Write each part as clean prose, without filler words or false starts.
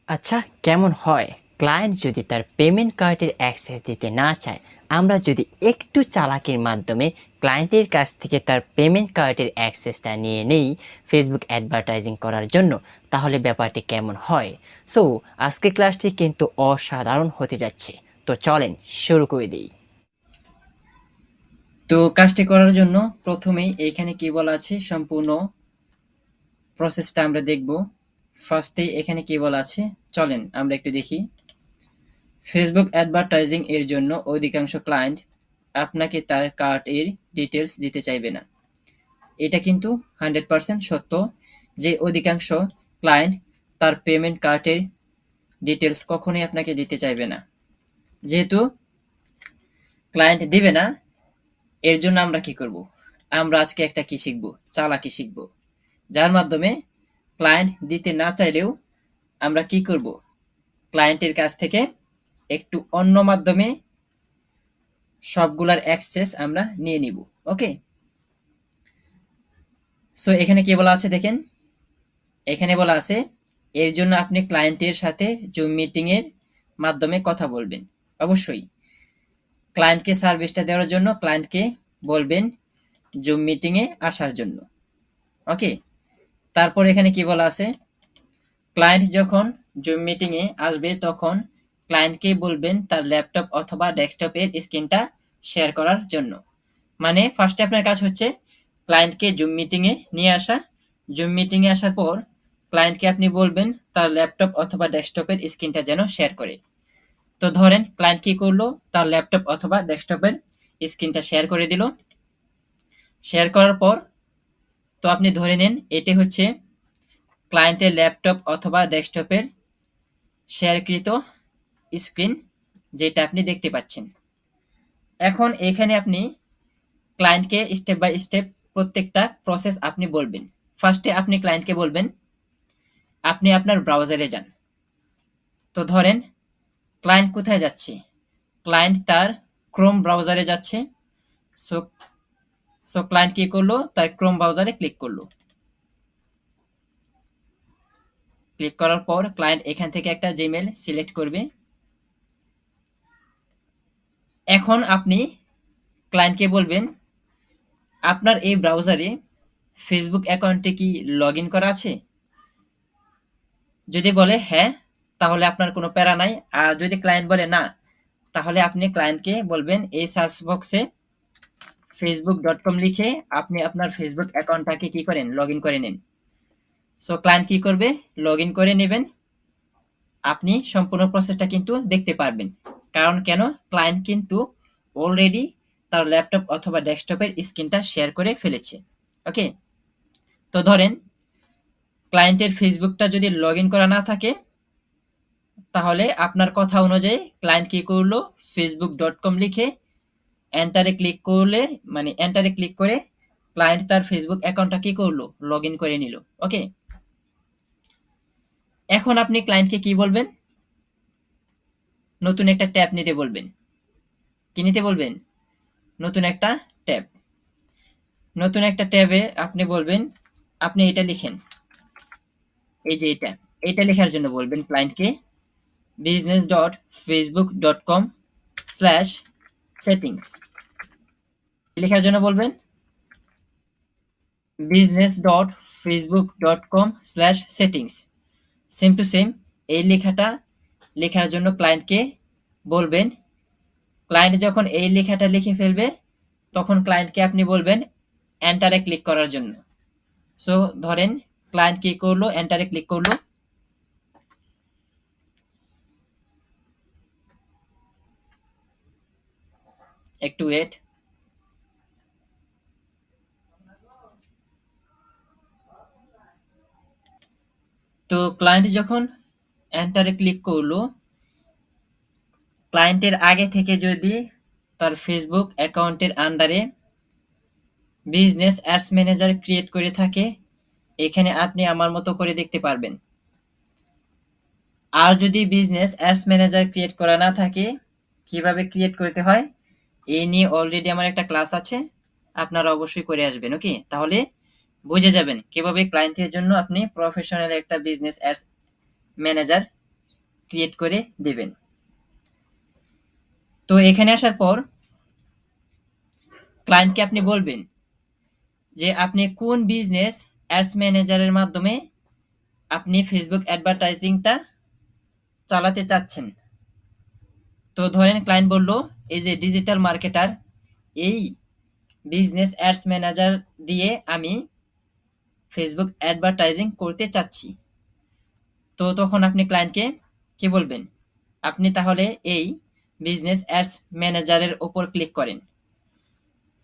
আচ্ছা, কেমন হয় ক্লায়েন্ট যদি তার পেমেন্ট কার্ডের অ্যাক্সেস দিতে না চায়, আমরা যদি একটু চালাকির মাধ্যমে ক্লায়েন্টের কাছ থেকে তার পেমেন্ট কার্ডের অ্যাক্সেসটা নিয়ে নেই ফেসবুক অ্যাডভার্টাইজিং করার জন্য, তাহলে ব্যাপারটি কেমন হয়? সো আজকে ক্লাসটি কিন্তু অসাধারণ হতে যাচ্ছে। তো চলেন শুরু করে দিই। তো কাজটি করার জন্য প্রথমেই এখানে কি বলা আছে সম্পূর্ণ প্রসেসটা আমরা দেখব। ফার্স্টেই এখানে কি বলা আছে, চলেন আমরা একটু দেখি। ফেসবুক অ্যাডভার্টাইজিং এর জন্য অধিকাংশ ক্লায়েন্ট আপনাকে তার কার্ডের ডিটেলস দিতে চাইবে না। এটা কিন্তু 100% সত্য যে অধিকাংশ ক্লায়েন্ট তার পেমেন্ট কার্ডের ডিটেলস কখনোই আপনাকে দিতে চাইবে না। যেহেতু ক্লায়েন্ট দিবে না, এর জন্য আমরা কি করব? আমরা আজকে একটা কি শিখব? চালাকি শিখব। যার মাধ্যমে ক্লায়েন্ট দিতে না চাইলেও আমরা কি করব? ক্লায়েন্টের কাছ থেকে একটু অন্য মাধ্যমে সবগুলার অ্যাক্সেস আমরা নিয়ে নিব। ওকে, সো এখানে কি বলা আছে দেখেন। এখানে বলা আছে এর জন্য আপনি ক্লায়েন্টের সাথে জুম মিটিং এর মাধ্যমে কথা বলবেন। অবশ্যই ক্লায়েন্টকে সার্ভিসটা দেওয়ার জন্য ক্লায়েন্টকে বলবেন জুম মিটিং এ আসার জন্য। ওকে, তারপর এখানে কি বলা আছে, ক্লায়েন্ট যখন জুম মিটিং এ আসবে তখন ক্লায়েন্টকে বলবেন তার ল্যাপটপ অথবা ডেস্কটপের স্ক্রিনটা শেয়ার করার জন্য। মানে ফার্স্টে আপনার কাজ হচ্ছে ক্লায়েন্টকে জুম মিটিং এ নিয়ে আসা। জুম মিটিং এ আসার পর ক্লায়েন্টকে আপনি বলবেন তার ল্যাপটপ অথবা ডেস্কটপের স্ক্রিনটা যেন শেয়ার করে। তো ধরেন ক্লায়েন্ট কি করলো, তার ল্যাপটপ অথবা ডেস্কটপের স্ক্রিনটা শেয়ার করে দিল। শেয়ার করার পর তো আপনি ধরে নেন এটি হচ্ছে ক্লায়েন্টের ল্যাপটপ অথবা ডেস্কটপের শেয়ারকৃত স্ক্রিন, যেটা আপনি দেখতে পাচ্ছেন। এখন এখানে আপনি ক্লায়েন্টকে স্টেপ বাই স্টেপ প্রত্যেকটা প্রসেস আপনি বলবেন। ফার্স্টে আপনি ক্লায়েন্টকে বলবেন আপনি আপনার ব্রাউজারে যান। তো ধরেন ক্লায়েন্ট কোথায় যাচ্ছে, ক্লায়েন্ট তার ক্রোম ব্রাউজারে যাচ্ছে। সো সো ক্লায়েন্ট কি করলো, তার ক্রোম ব্রাউজারে ক্লিক করলো। ক্লিক করার পর ক্লায়েন্ট এখান থেকে একটা জিমেল সিলেক্ট করবে। এখন আপনি ক্লায়েন্টকে বলবেন আপনার এই ব্রাউজারে ফেসবুক অ্যাকাউন্টে কি লগ ইন করা আছে। যদি বলে হ্যাঁ, তাহলে আপনার কোনো প্যারা নাই। আর যদি ক্লায়েন্ট বলে না, তাহলে আপনি ক্লায়েন্টকে বলবেন এই সার্চ বক্সে facebook.com লিখে আপনি আপনার ফেসবুক অ্যাকাউন্টটাকে কি করেন, লগ ইন করে নিন। সো ক্লায়েন্ট কি করবে, লগ ইন করে নেবেন। আপনি সম্পূর্ণ প্রসেসটা কিন্তু দেখতে পারবেন। কারণ কেন, ক্লায়েন্ট কিন্তু অলরেডি তার ল্যাপটপ অথবা ডেস্কটপের স্ক্রিনটা শেয়ার করে ফেলেছে। ওকে, তো ধরেন ক্লায়েন্টের ফেসবুকটা যদি লগ ইন করা না থাকে, তাহলে আপনার কথা অনুযায়ী ক্লায়েন্ট কি করলো, facebook.com লিখে এন্টারে ক্লিক করলে, মানে এন্টারে ক্লিক করে ক্লায়েন্ট তার ফেসবুক অ্যাকাউন্টটা কি করলো, লগ ইন করে নিল। ওকে, এখন আপনি ক্লায়েন্টকে কি বলবেন, নতুন একটা ট্যাব নিতে বলবেন। কি নিতে বলবেন, নতুন একটা ট্যাব। নতুন একটা ট্যাবে আপনি বলবেন, আপনি এটা লিখেন, এই যে এটা লেখার জন্য বলবেন ক্লায়েন্টকে business.facebook.com/settings লেখার জন্য বলবেন business.facebook.com/settings। সেম টু সেম এই লেখাটা লেখার জন্য ক্লায়েন্টকে বলবেন। ক্লায়েন্ট যখন এই লেখাটা লিখে ফেলবে, তখন ক্লায়েন্টকে আপনি বলবেন এন্টারে ক্লিক করার জন্য। সো ধরেন ক্লায়েন্ট কি করলো, এন্টারে ক্লিক করলো। একটু ওয়েট। তো ক্লায়েন্ট যখন এন্টারে ক্লিক করলো, ক্লায়েন্টের আগে থেকে যদি তার ফেসবুক অ্যাকাউন্টের আন্ডারে বিজনেস অ্যাডস ম্যানেজার ক্রিয়েট করে থাকে, এখানে আপনি আমার মতো করে দেখতে পারবেন। আর যদি বিজনেস অ্যাডস ম্যানেজার ক্রিয়েট করা না থাকে, কিভাবে ক্রিয়েট করতে হয় এই নিয়ে অলরেডি আমার একটা ক্লাস আছে, আপনারা অবশ্যই করে আসবেন। ওকে, তাহলে বুঝে যাবেন কিভাবে ক্লায়েন্টের জন্য আপনি প্রফেশনাল একটা বিজনেস অ্যাডস ম্যানেজার ক্রিয়েট করে দেবেন। তো এখানে আসার পর ক্লায়েন্টকে আপনি বলবেন যে আপনি কোন বিজনেস অ্যাডস ম্যানেজারের মাধ্যমে আপনি ফেসবুক অ্যাডভার্টাইজিংটা চালাতে চাচ্ছেন। তো ধরেন ক্লায়েন্ট বলল এই যে ডিজিটাল মার্কেটার, এই বিজনেস অ্যাডস ম্যানেজার দিয়ে আমি ফেসবুক অ্যাডভার্টাইজিং করতে চাচ্ছি। তো তখন আপনি ক্লায়েন্টকে কি বলবেন, আপনি তাহলে এই বিজনেস অ্যাডস ম্যানেজারের ওপর ক্লিক করেন।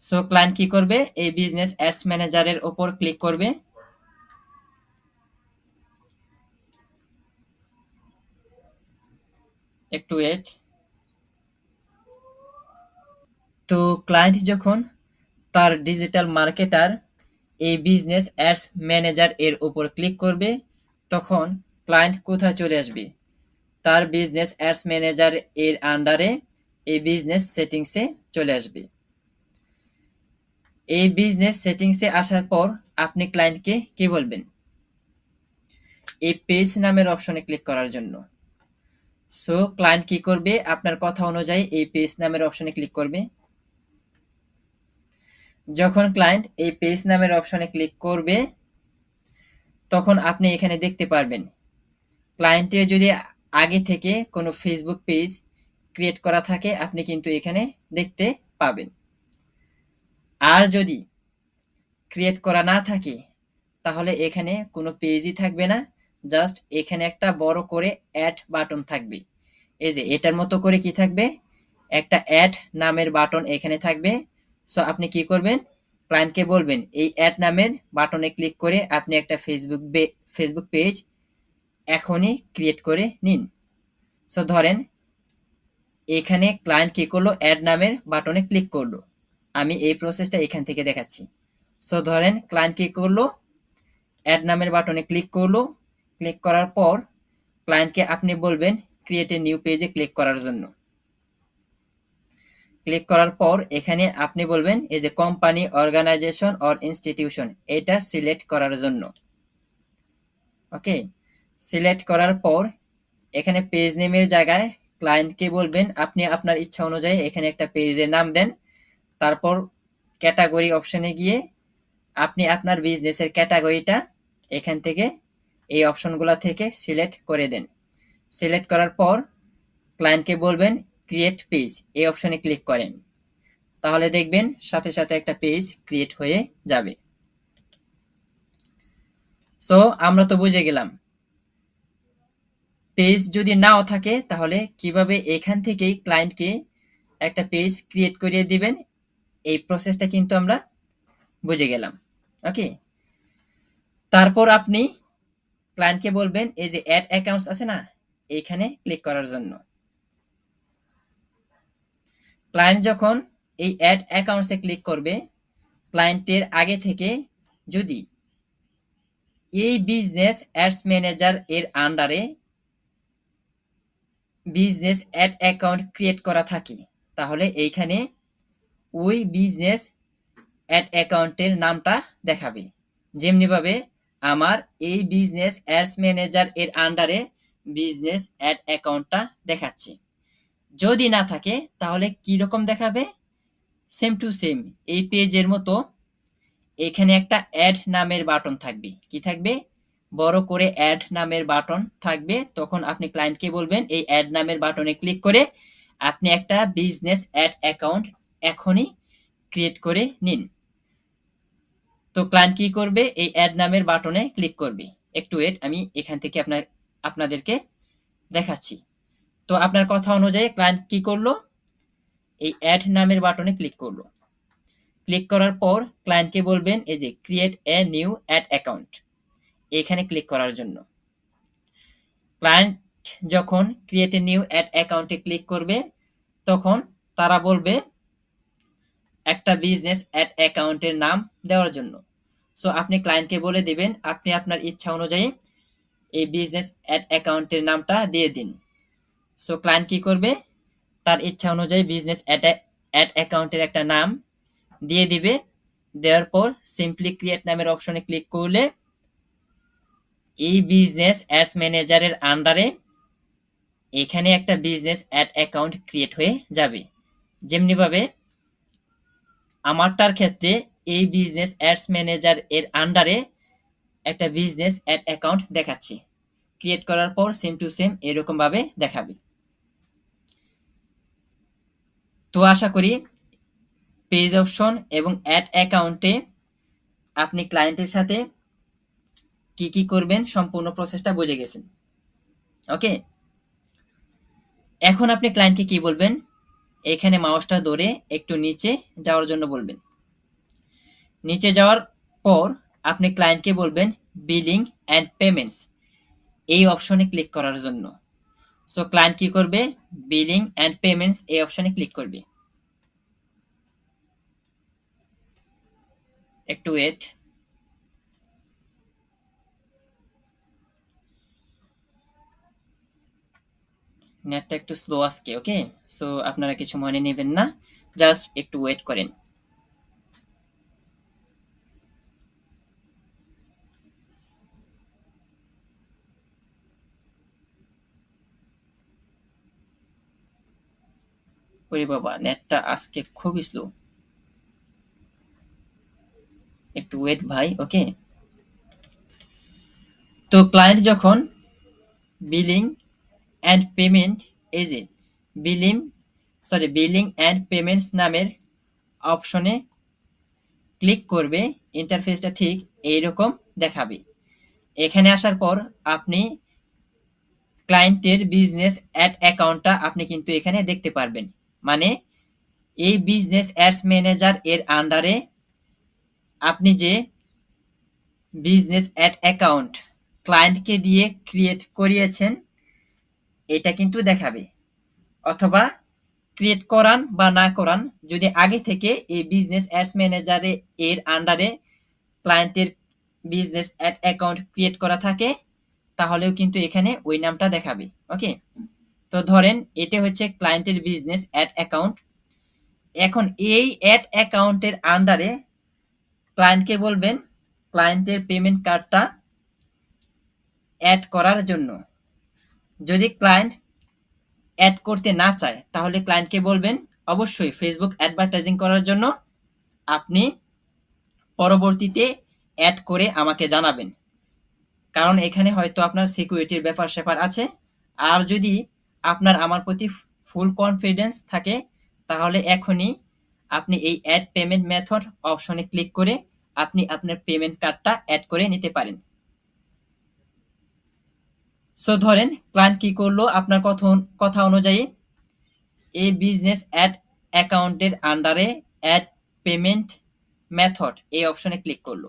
সো ক্লায়েন্ট কি করবে, এই বিজনেস অ্যাডস ম্যানেজারের ওপর ক্লিক করবে। একটু ওয়েট। তো ক্লায়েন্ট যখন তার ডিজিটাল মার্কেটার এই বিজনেস অ্যাডস ম্যানেজার এর উপর ক্লিক করবে, তখন ক্লায়েন্ট কোথায় চলে আসবে, তার বিজনেস অ্যাডস ম্যানেজার এর আন্ডারে এই বিজনেস সেটিংসে চলে আসবে। এই বিজনেস সেটিংসে আসার পর আপনি ক্লায়েন্টকে কি বলবেন, এই পেজ নামের অপশনে ক্লিক করার জন্য। সো ক্লায়েন্ট কি করবে, আপনার কথা অনুযায়ী এই পেজ নামের অপশনে ক্লিক করবে। যখন ক্লায়েন্ট এই পেজ নামের অপশনে ক্লিক করবে, তখন আপনি এখানে দেখতে পারবেন ক্লায়েন্টের যদি আগে থেকে কোনো ফেসবুক পেজ ক্রিয়েট করা থাকে, আপনি কিন্তু এখানে দেখতে পাবেন। আর যদি ক্রিয়েট করা না থাকে, তাহলে এখানে কোনো পেজই থাকবে না, জাস্ট এখানে একটা বড় করে অ্যাড বাটন থাকবে। এই যে এটার মতো করে কি থাকবে, একটা অ্যাড নামের বাটন এখানে থাকবে। সো আপনি কি করবেন, ক্লায়েন্টকে বলবেন এই অ্যাড নামের বাটনে ক্লিক করে আপনি একটা ফেসবুক পেজ এখনই ক্রিয়েট করে নিন। সো ধরেন এখানে ক্লায়েন্ট কি করলো, অ্যাড নামের বাটনে ক্লিক করলো। আমি এই প্রসেসটা এখান থেকে দেখাচ্ছি। সো ধরেন ক্লায়েন্ট কি করলো, অ্যাড নামের বাটনে ক্লিক করলো। ক্লিক করার পর ক্লায়েন্টকে আপনি বলবেন ক্রিয়েট এ নিউ পেজে ক্লিক করার জন্য। ক্লিক করার পর এখানে আপনি বলবেন এই যে কোম্পানি, অর্গানাইজেশন অর ইনস্টিটিউশন, এটা সিলেক্ট করার জন্য। ওকে, সিলেক্ট করার পর এখানে পেজ নেমের জায়গায় ক্লায়েন্টকে বলবেন আপনি আপনার ইচ্ছা অনুযায়ী এখানে একটা পেজের নাম দেন। তারপর ক্যাটাগরি অপশনে গিয়ে আপনি আপনার বিজনেসের ক্যাটাগরিটা এখান থেকে এই অপশনগুলো থেকে সিলেক্ট করে দেন। সিলেক্ট করার পর ক্লায়েন্টকে বলবেন ক্রিয়েট পেজ, এই অপশনে ক্লিক করেন। তাহলে দেখবেন সাথে সাথে একটা পেজ ক্রিয়েট হয়ে যাবে। সো আমরা তো বুঝে গেলাম পেজ যদি নাও থাকে তাহলে কিভাবে এখান থেকেই ক্লায়েন্টকে একটা পেজ ক্রিয়েট করিয়ে দিবেন, এই প্রসেসটা কিন্তু আমরা বুঝে গেলাম। ওকে, তারপর আপনি ক্লায়েন্টকে বলবেন এই যে অ্যাড অ্যাকাউন্টস আছে না, এইখানে ক্লিক করার জন্য। ক্লায়েন্ট যখন এই অ্যাড অ্যাকাউন্টসে ক্লিক করবে, ক্লায়েন্টের আগে থেকে যদি এই বিজনেস অ্যাডস ম্যানেজার এর আন্ডারে বিজনেস অ্যাড অ্যাকাউন্ট ক্রিয়েট করা থাকে, তাহলে এইখানে ওই বিজনেস অ্যাড অ্যাকাউন্টের নামটা দেখাবে। যেমনিভাবে আমার এই বিজনেস অ্যাডস ম্যানেজার এর আন্ডারে বিজনেস অ্যাড অ্যাকাউন্টটা দেখাচ্ছে। যদি না থাকে তাহলে কি রকম দেখাবে, সেম টু সেম এই পেজের মতো এখানে একটা অ্যাড নামের বাটন থাকবে। কি থাকবে, বড় করে অ্যাড নামের বাটন থাকবে। তখন আপনি ক্লায়েন্টকে বলবেন এই অ্যাড নামের বাটনে ক্লিক করে আপনি একটা বিজনেস অ্যাড অ্যাকাউন্ট এখনই ক্রিয়েট করে নিন। তো ক্লায়েন্ট কি করবে, এই অ্যাড নামের বাটনে ক্লিক করবে। একটু ওয়েট, আমি এখান থেকে আপনাদেরকে দেখাচ্ছি। তো আপনার কথা অনুযায়ী ক্লায়েন্ট কি করলো, এই অ্যাড নামের বাটনে ক্লিক করলো। ক্লিক করার পর ক্লায়েন্টকে বলবেন এই যে create a new ad account, এখানে ক্লিক করার জন্য। ক্লায়েন্ট যখন ক্রিয়েট এ নিউ অ্যাড অ্যাকাউন্টে ক্লিক করবে, তখন তারা বলবে একটা বিজনেস অ্যাড অ্যাকাউন্টের নাম দেওয়ার জন্য। সো আপনি ক্লায়েন্টকে বলে দিবেন আপনি আপনার ইচ্ছা অনুযায়ী এই বিজনেস অ্যাড অ্যাকাউন্টের নামটা দিয়ে দিন। সো ক্লায়েন্ট কি করবে, তার ইচ্ছা অনুযায়ী বিজনেস অ্যাড অ্যাকাউন্টের একটা নাম দিয়ে দিবে। দেওয়ার পর সিম্পলি ক্রিয়েট নামের অপশনে ক্লিক করলে এই বিজনেস অ্যাডস ম্যানেজারের আন্ডারে এখানে একটা বিজনেস অ্যাড অ্যাকাউন্ট ক্রিয়েট হয়ে যাবে। যেমনিভাবে আমারটার ক্ষেত্রে এই বিজনেস অ্যাডস ম্যানেজার এর আন্ডারে একটা বিজনেস অ্যাড অ্যাকাউন্ট দেখাচ্ছে। ক্রিয়েট করার পর সেম টু সেম এরকম ভাবে দেখাবে। তো আশা করি পেজ অপশন এবং অ্যাড অ্যাকাউন্টে আপনি ক্লায়েন্টের সাথে কি কি করবেন সম্পূর্ণ প্রসেসটা বুঝে গেছেন। ওকে, এখন আপনি ক্লায়েন্টকে কি বলবেন, এখানে মাউসটা ধরে একটু নিচে যাওয়ার জন্য বলবেন। নিচে যাওয়ার পর আপনি ক্লায়েন্টকে বলবেন বিলিং অ্যান্ড পেমেন্টস এই অপশনে ক্লিক করার জন্য। সো ক্লায়েন্ট কি করবে, বিলিং অ্যান্ড পেমেন্টস এই অপশনে ক্লিক করবে। একটু ওয়েট। নেটটা একটু স্লো আজকে। ওকে, সো আপনারা কিছু মনে নেবেন না, জাস্ট একটু ওয়েট করেন। ওরে বাবা, নেটটা আজকে খুবই স্লো, একটু ওয়েট ভাই। ওকে, তো ক্লায়েন্ট যখন বিলিং অ্যান্ড পেমেন্ট, এই যে বিলিং বিলিং অ্যান্ড পেমেন্টস নামের অপশনে ক্লিক করবে, ইন্টারফেসটা ঠিক এইরকম দেখাবে। এখানে আসার পর আপনি ক্লায়েন্টের বিজনেস অ্যাড অ্যাকাউন্টটা আপনি কিন্তু এখানে দেখতে পারবেন। মানে এই বিজনেস অ্যাডস ম্যানেজার এর আন্ডারে আপনি যে বিজনেস অ্যাড অ্যাকাউন্ট ক্লায়েন্টকে দিয়ে ক্রিয়েট করিয়েছেন এটা কিন্তু দেখাবে। অথবা ক্রিয়েট করান বা না করান, যদি আগে থেকে এই বিজনেস অ্যাডস ম্যানেজারে এর আন্ডারে ক্লায়েন্টের বিজনেস অ্যাড অ্যাকাউন্ট ক্রিয়েট করা থাকে তাহলেও কিন্তু এখানে ওই নামটা দেখাবে। ওকে, তো ধরেন এটা হচ্ছে ক্লায়েন্টের বিজনেস অ্যাড অ্যাকাউন্ট। এখন এই অ্যাড অ্যাকাউন্টের আন্ডারে ক্লায়েন্টকে বলবেন ক্লায়েন্টের পেমেন্ট কার্ডটা অ্যাড করার জন্য। যদি ক্লায়েন্ট অ্যাড করতে না চায় তাহলে ক্লায়েন্টকে বলবেন অবশ্যই ফেসবুক অ্যাডভার্টাইজিং করার জন্য আপনি পরবর্তীতে অ্যাড করে আমাকে জানাবেন। কারণ এখানে হয়তো আপনার সিকিউরিটির ব্যাপার স্যাপার আছে। আর যদি আপনার আমার প্রতি ফুল কনফিডেন্স থাকে তাহলে এখনই আপনি এই অ্যাড পেমেন্ট মেথড অপশনে ক্লিক করে আপনি আপনার পেমেন্ট কার্ডটা অ্যাড করে নিতে পারেন। সো ধরেন ক্লায়েন্ট কি করলো, আপনার কথা অনুযায়ী এই বিজনেস অ্যাড অ্যাকাউন্টের আন্ডারে অ্যাড পেমেন্ট মেথড এই অপশনে ক্লিক করলো।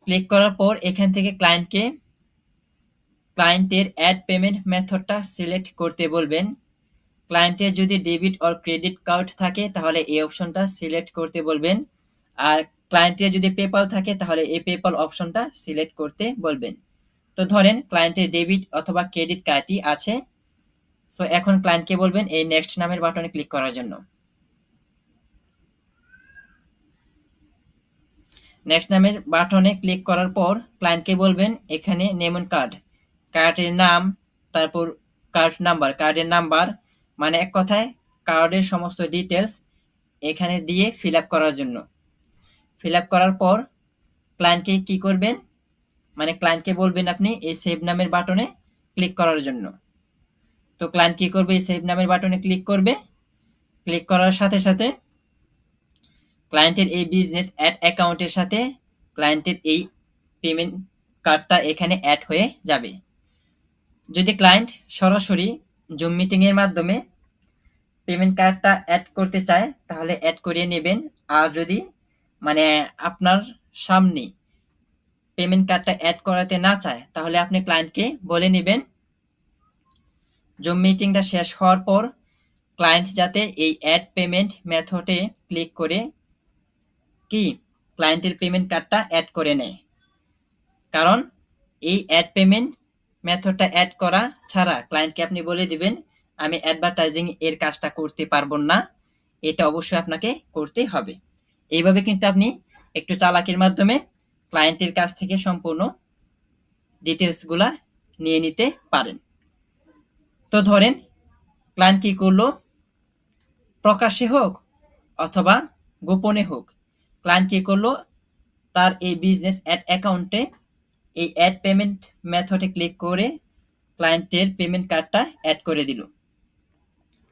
ক্লিক করার পর এখান থেকে ক্লায়েন্টের অ্যাড পেমেন্ট মেথডটা সিলেক্ট করতে বলবেন। ক্লায়েন্টের যদি ডেবিট অর ক্রেডিট কার্ড থাকে তাহলে এই অপশনটা সিলেক্ট করতে বলবেন। আর ক্লায়েন্টের যদি পেপাল থাকে তাহলে এই পেপাল অপশনটা সিলেক্ট করতে বলবেন। তো ধরেন ক্লায়েন্টের ডেবিট অথবা ক্রেডিট কার্ডটি আছে। সো এখন ক্লায়েন্টকে বলবেন এই নেক্সট নামের বাটনে ক্লিক করার জন্য। নেক্সট নামের বাটনে ক্লিক করার পর ক্লায়েন্টকে বলবেন এখানে নেম অন কার্ড, কার্ডের নাম, তারপর কার্ডের নাম্বার, মানে এক কথায় কার্ডের সমস্ত ডিটেলস এখানে দিয়ে ফিল আপ করার জন্য। ফিল আপ করার পর ক্লায়েন্টকে কি করবেন, মানে ক্লায়েন্টকে বলবেন আপনি এই সেভ নামের বাটনে ক্লিক করার জন্য। তো ক্লায়েন্ট কি করবে, এই সেভ নামের বাটনে ক্লিক করবে। ক্লিক করার সাথে সাথে ক্লায়েন্টের এই বিজনেস অ্যাড অ্যাকাউন্টের সাথে ক্লায়েন্টের এই পেমেন্ট কার্ডটা এখানে অ্যাড হয়ে যাবে। যদি ক্লায়েন্ট সরাসরি জুম মিটিং এর মাধ্যমে পেমেন্ট কার্ডটা অ্যাড করতে চায় তাহলে অ্যাড করিয়ে নেবেন। আর যদি মানে আপনার সামনে পেমেন্ট কার্ডটা অ্যাড করাতে না চায় তাহলে আপনি ক্লায়েন্টকে বলে নেবেন জুম মিটিংটা শেষ হওয়ার পর ক্লায়েন্ট যাতে এই অ্যাড পেমেন্ট মেথডে ক্লিক করে কি ক্লায়েন্টের পেমেন্ট কার্ডটা অ্যাড করে নেয়। কারণ এই অ্যাড পেমেন্ট মেথডটা অ্যাড করা ছাড়া ক্লায়েন্টকে আপনি বলে দিবেন আমি অ্যাডভার্টাইজিং এর কাজটা করতে পারবো না, এটা অবশ্যই আপনাকে করতে হবে। এইভাবে কিন্তু আপনি একটু চালাকির মাধ্যমে ক্লায়েন্টের কাছ থেকে সম্পূর্ণ ডিটেলসগুলা নিয়ে নিতে পারেন। তো ধরেন ক্লায়েন্ট কি করলো, প্রকাশ্যে হোক অথবা গোপনে হোক, ক্লায়েন্ট কি করলো, তার এই বিজনেস অ্যাড অ্যাকাউন্টে এই অ্যাড পেমেন্ট মেথডে ক্লিক করে ক্লায়েন্টের পেমেন্ট কার্ডটা অ্যাড করে দিল।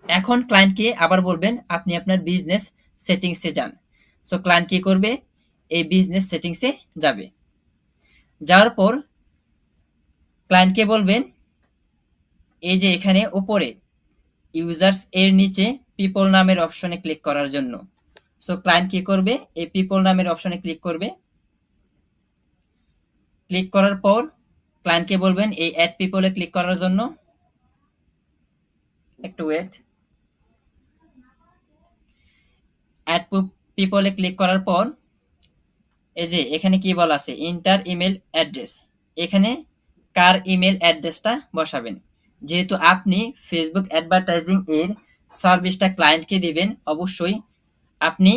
এখন ক্লায়েন্টকে আবার বলবেন আপনি আপনার বিজনেস সেটিংসে যান। সো ক্লায়েন্ট কি করবে, এই বিজনেস সেটিংসে যাবে। যাওয়ার পর ক্লায়েন্টকে বলবেন এই যে এখানে উপরে ইউজার্স এর নিচে পিপল নামের অপশনে ক্লিক করার জন্য। সো ক্লায়েন্ট কি করবে, এই পিপল নামের অপশনে ক্লিক করবে। ক্লিক করার পর ক্লায়েন্টকে বলবেন এই অ্যাড পিপলে ক্লিক করার জন্য। একটু ওয়েট। অ্যাড পিপলে ক্লিক করার পর এই যে এখানে কি বলা আছে, ইন্টার ইমেল অ্যাড্রেস, এখানে কার ইমেল অ্যাড্রেসটা বসাবেন। যেহেতু আপনি ফেসবুক অ্যাডভার্টাইজিং এর সার্ভিসটা ক্লায়েন্টকে দিবেন, অবশ্যই আপনি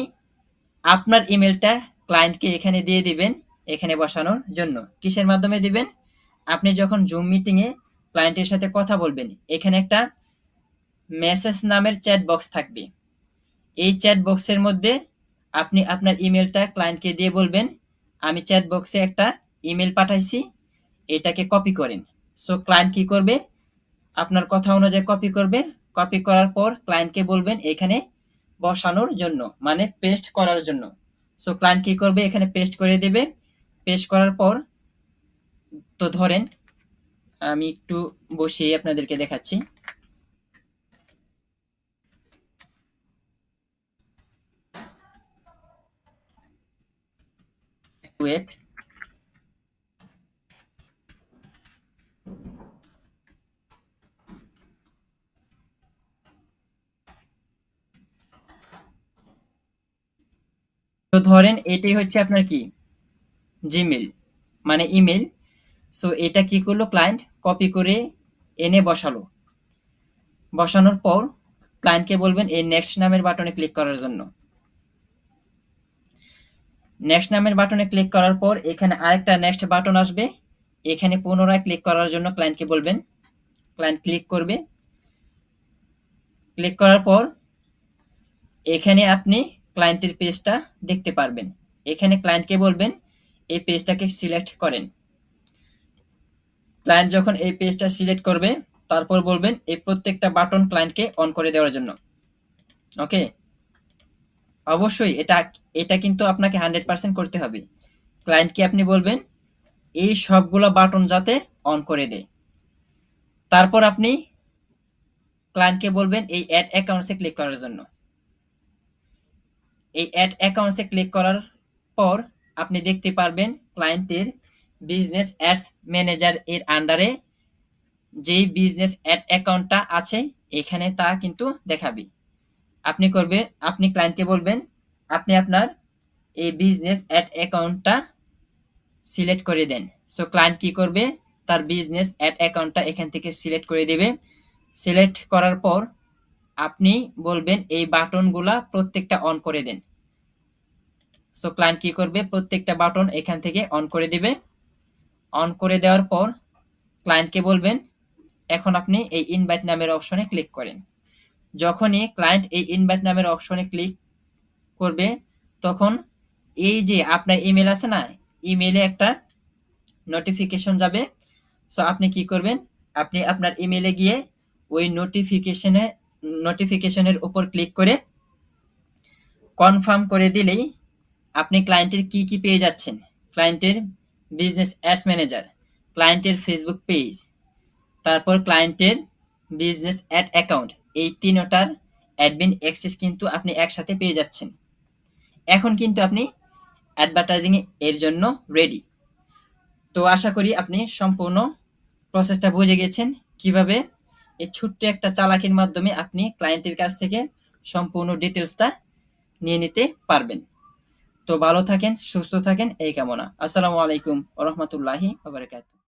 আপনার ইমেলটা ক্লায়েন্টকে এখানে দিয়ে দিবেন, এখানে বসানোর জন্য। কিসের মাধ্যমে দিবেন, আপনি যখন জুম মিটিংয়ে ক্লায়েন্টের সাথে কথা বলবেন, এখানে একটা মেসেজ নামের চ্যাট বক্স থাকবে। এই চ্যাট বক্সের মধ্যে আপনি আপনার ইমেলটা ক্লায়েন্টকে দিয়ে বলবেন আমি চ্যাট বক্সে একটা ইমেল পাঠাইছি, এটাকে কপি করেন। সো ক্লায়েন্ট কি করবে, আপনার কথা অনুযায়ী কপি করবে। কপি করার পর ক্লায়েন্টকে বলবেন এখানে বসানোর জন্য, মানে পেস্ট করার জন্য। সো ক্লায়েন্ট কি করবে, এখানে পেস্ট করে দেবে। পেস্ট করার পর তো ধরেন আমি একটু বসিয়ে আপনাদেরকে দেখাচ্ছি। ওয়েট। তো ধরেন এটাই হচ্ছে আপনার কি জিমেল, মানে ইমেল। সো এটা কি করলো, ক্লায়েন্ট কপি করে এনে বসালো। বসানোর পর ক্লায়েন্টকে বলবেন এই নেক্সট নামের বাটনে ক্লিক করার জন্য। নেক্সট নামের বাটনে ক্লিক করার পর এখানে আরেকটা নেক্সট বাটন আসবে, এখানে পুনরায় ক্লিক করার জন্য ক্লায়েন্টকে বলবেন। ক্লায়েন্ট ক্লিক করবে। ক্লিক করার পর এখানে আপনি ক্লায়েন্টের পেজটা দেখতে পারবেন। এখানে ক্লায়েন্টকে বলবেন এই পেজটাকে সিলেক্ট করেন। ক্লায়েন্ট যখন এই পেজটা সিলেক্ট করবে তারপর বলবেন এই প্রত্যেকটা বাটন ক্লায়েন্টকে অন করে দেওয়ার জন্য। ওকে, অবশ্যই এটা এটা কিন্তু আপনাকে 100% করতে হবে। ক্লায়েন্টকে আপনি বলবেন এই সবগুলো বাটন যাতে অন করে দেয়। তারপর আপনি ক্লায়েন্টকে বলবেন এই অ্যাড অ্যাকাউন্টসে ক্লিক করার জন্য। এই অ্যাড অ্যাকাউন্টসে ক্লিক করার পর আপনি দেখতে পারবেন ক্লায়েন্টের বিজনেস অ্যাডস ম্যানেজার এর আন্ডারে যেই বিজনেস অ্যাড অ্যাকাউন্টটা আছে এখানে তা কিন্তু দেখাবে। আপনি ক্লায়েন্টকে বলবেন আপনি আপনার এই বিজনেস অ্যাড অ্যাকাউন্টটা সিলেক্ট করে দেন। সো ক্লায়েন্ট কি করবে, তার বিজনেস অ্যাড অ্যাকাউন্টটা এখান থেকে সিলেক্ট করে দেবে। সিলেক্ট করার পর আপনি বলবেন এই বাটনগুলা প্রত্যেকটা অন করে দেন। সো ক্লায়েন্ট কি করবে, প্রত্যেকটা বাটন এখান থেকে অন করে দিবে। অন করে দেওয়ার পর ক্লায়েন্টকে বলবেন এখন আপনি এই ইনভাইট নামের অপশনে ক্লিক করেন। যখনই ক্লায়েন্ট এই ইনভাইট নামের অপশনে ক্লিক করবে তখন এই যে আপনার ইমেল আছে না, ইমেলে একটা নোটিফিকেশন যাবে। সো আপনি কি করবেন, আপনি আপনার ইমেলে গিয়ে ওই নোটিফিকেশনের উপর ক্লিক করে কনফার্ম করে দিলেই আপনি ক্লায়েন্টের কি কি পেয়ে যাচ্ছেন, ক্লায়েন্টের বিজনেস অ্যাডস ম্যানেজার, ক্লায়েন্টের ফেসবুক পেজ, তারপর ক্লায়েন্টের বিজনেস অ্যাড অ্যাকাউন্ট, এই তিনটার অ্যাডমিন অ্যাক্সেস কিন্তু আপনি একসাথে পেয়ে যাচ্ছেন। এখন কিন্তু আপনি অ্যাডভার্টাইজিং এর জন্য রেডি। তো আশা করি আপনি সম্পূর্ণ প্রসেসটা বুঝে গেছেন কিভাবে এই ছোট্ট একটা চালাকির মাধ্যমে আপনি ক্লায়েন্টের কাছ থেকে সম্পূর্ণ ডিটেলসটা নিয়ে নিতে পারবেন। তো ভালো থাকেন, সুস্থ থাকেন এই কামনা। আসসালামু আলাইকুম ওয়া রাহমাতুল্লাহি ওয়া বারাকাতুহু।